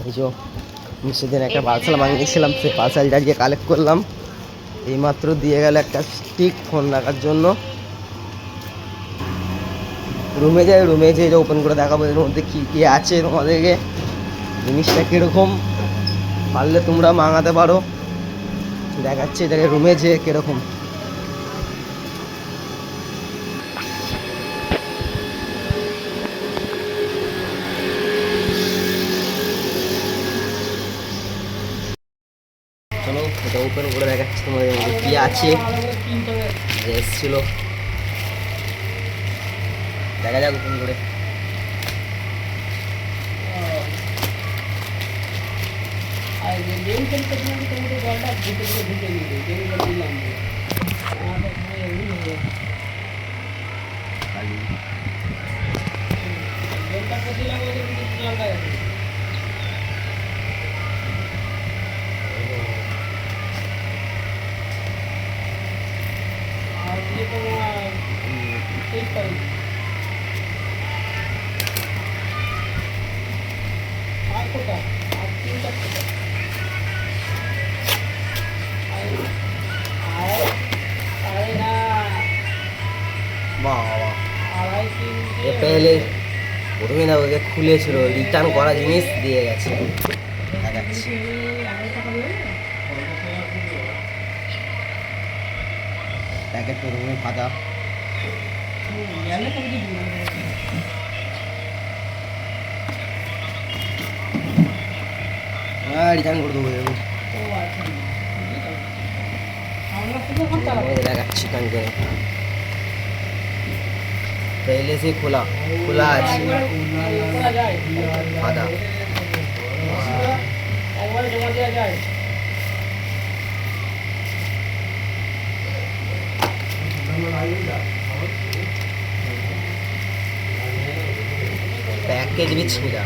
এই যে সেদিন একটা পার্সেল মাঙিয়েছিলাম, সেই পার্সেলটা গিয়ে কালেক্ট করলাম। এইমাত্র দিয়ে গেল একটা স্টিক ফোন রাখার জন্য। রুমে যাই, রুমে যেয়ে ওপেন করে দেখাবো এর মধ্যে কী কী আছে তোমাদেরকে, জিনিসটা কীরকম, পারলে তোমরা মাঙাতে পারো। দেখাচ্ছি এটাকে রুমে যেয়ে কীরকম। চলো এটা ওপেন করে দেখাচ্ছি তোমাদের মধ্যে কী আছে। যে এসেছিলো দেখা যাক ওপেন করে। পেলে প্রথমে না ওকে খুলেছিল, রিটার্ন করা জিনিস দিয়ে গেছে। দেখাচ্ছি প্যাকেট প্রথমে ফাঁকা, রিটার্ন করে দেবো। দেখাচ্ছি কান করে पहले से खुला खुला আছে আদা पैकेज भी छिड़ा।